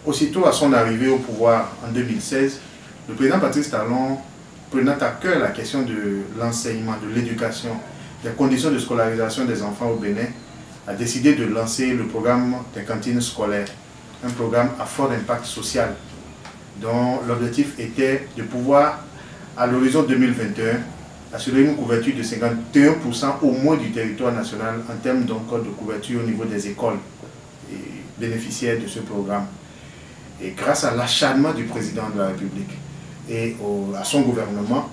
Aussitôt à son arrivée au pouvoir en 2016, le président Patrice Talon, prenant à cœur la question de l'enseignement, de l'éducation, des conditions de scolarisation des enfants au Bénin, a décidé de lancer le programme des cantines scolaires, un programme à fort impact social, dont l'objectif était de pouvoir, à l'horizon 2021, assurer une couverture de 51% au moins du territoire national en termes donc de couverture au niveau des écoles et bénéficiaires de ce programme. Et grâce à l'acharnement du président de la République et à son gouvernement,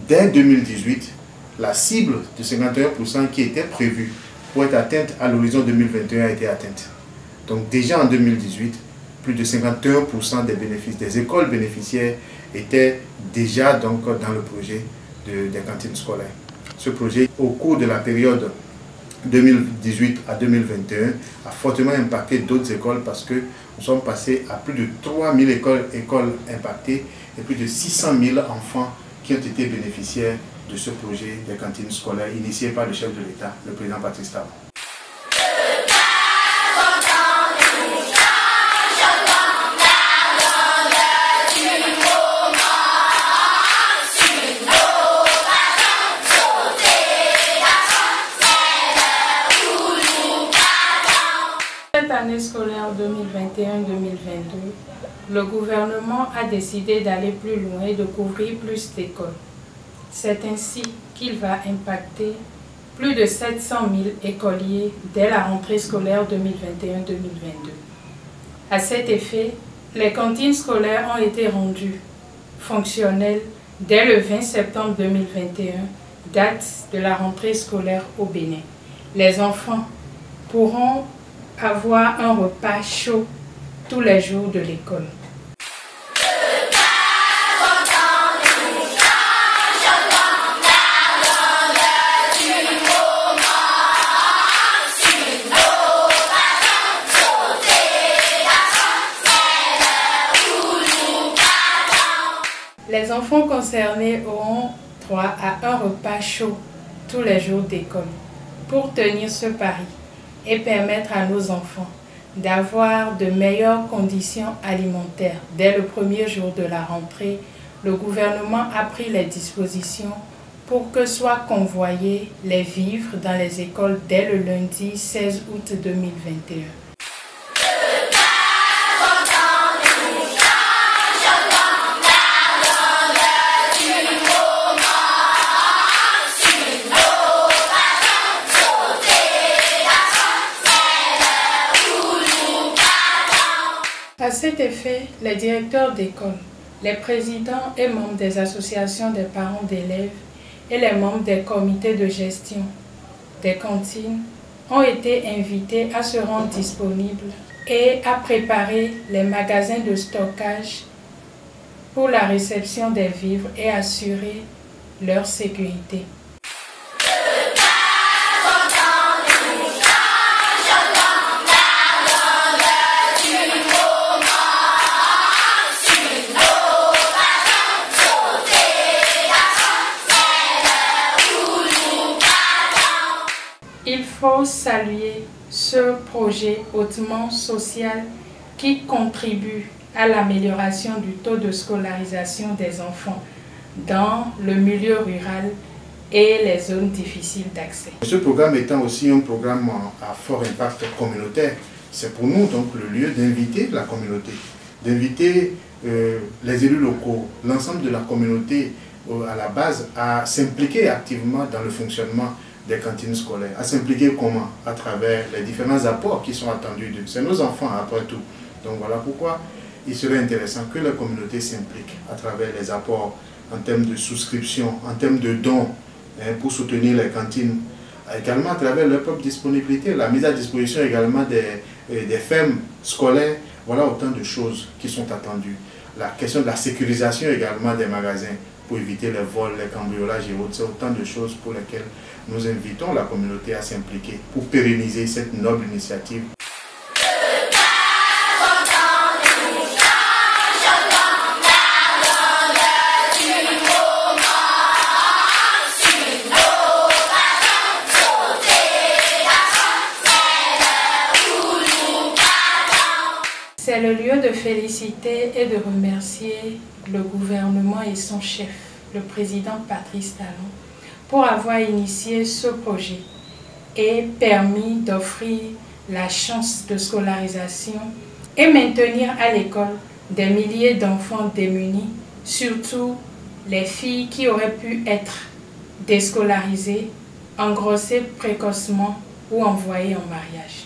dès 2018, la cible de 51% qui était prévue pour être atteinte à l'horizon 2021 a été atteinte. Donc déjà en 2018, plus de 51% des bénéfices des écoles bénéficiaires étaient déjà donc dans le projet des cantines scolaires. Ce projet, au cours de la période 2018 à 2021, a fortement impacté d'autres écoles parce que nous sommes passés à plus de 3000 écoles impactées et plus de 600 000 enfants qui ont été bénéficiaires de ce projet des cantines scolaires initié par le chef de l'État, le président Patrice Talon. Cette année scolaire 2021-2022, le gouvernement a décidé d'aller plus loin et de couvrir plus d'écoles. C'est ainsi qu'il va impacter plus de 700 000 écoliers dès la rentrée scolaire 2021-2022. À cet effet, les cantines scolaires ont été rendues fonctionnelles dès le 20 septembre 2021, date de la rentrée scolaire au Bénin. Les enfants pourront avoir un repas chaud tous les jours de l'école. Les enfants concernés auront droit à un repas chaud tous les jours d'école. Pour tenir ce pari et permettre à nos enfants d'avoir de meilleures conditions alimentaires dès le premier jour de la rentrée, le gouvernement a pris les dispositions pour que soient convoyés les vivres dans les écoles dès le lundi 16 août 2021. À cet effet, les directeurs d'école, les présidents et membres des associations des parents d'élèves et les membres des comités de gestion des cantines ont été invités à se rendre disponibles et à préparer les magasins de stockage pour la réception des vivres et assurer leur sécurité. Il faut saluer ce projet hautement social qui contribue à l'amélioration du taux de scolarisation des enfants dans le milieu rural et les zones difficiles d'accès. Ce programme étant aussi un programme à fort impact communautaire, c'est pour nous donc le lieu d'inviter la communauté, d'inviter les élus locaux, l'ensemble de la communauté à la base à s'impliquer activement dans le fonctionnement des cantines scolaires. À s'impliquer comment? À travers les différents apports qui sont attendus d'eux. C'est nos enfants après tout. Donc voilà pourquoi il serait intéressant que la communauté s'implique à travers les apports en termes de souscription, en termes de dons pour soutenir les cantines. Également à travers leur propre disponibilité, la mise à disposition également des fermes scolaires. Voilà autant de choses qui sont attendues. La question de la sécurisation également des magasins pour éviter les vols, les cambriolages et autres. C'est autant de choses pour lesquelles nous invitons la communauté à s'impliquer pour pérenniser cette noble initiative. C'est le lieu de féliciter et de remercier le gouvernement et son chef, le président Patrice Talon, pour avoir initié ce projet et permis d'offrir la chance de scolarisation et maintenir à l'école des milliers d'enfants démunis, surtout les filles qui auraient pu être déscolarisées, engrossées précocement ou envoyées en mariage.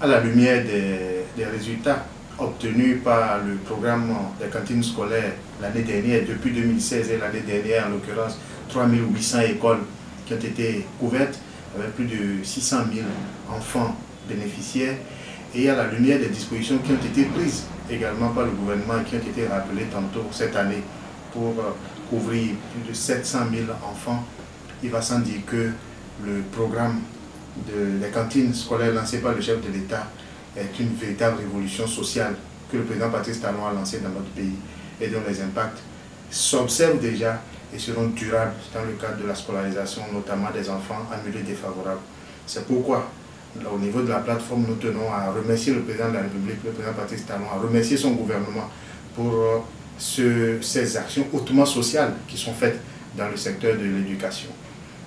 À la lumière des résultats obtenus par le programme des cantines scolaires l'année dernière, depuis 2016 et l'année dernière en l'occurrence, 3800 écoles qui ont été couvertes avec plus de 600 000 enfants bénéficiaires, et à la lumière des dispositions qui ont été prises également par le gouvernement et qui ont été rappelées tantôt cette année pour couvrir plus de 700 000 enfants, il va sans dire que le programme des cantines scolaires lancées par le chef de l'État est une véritable révolution sociale que le président Patrice Talon a lancée dans notre pays et dont les impacts s'observent déjà et seront durables dans le cadre de la scolarisation, notamment des enfants en milieu défavorable. C'est pourquoi, au niveau de la plateforme, nous tenons à remercier le président de la République, le président Patrice Talon, à remercier son gouvernement pour ces actions hautement sociales qui sont faites dans le secteur de l'éducation.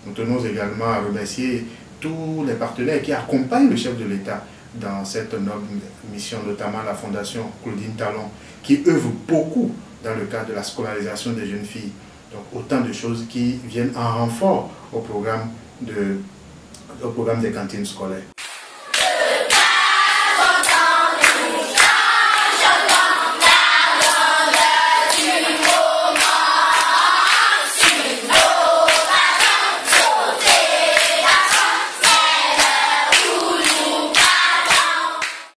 Nous tenons également à remercier tous les partenaires qui accompagnent le chef de l'État dans cette noble mission, notamment la Fondation Claudine Talon, qui œuvre beaucoup dans le cadre de la scolarisation des jeunes filles. Donc autant de choses qui viennent en renfort au programme des cantines scolaires.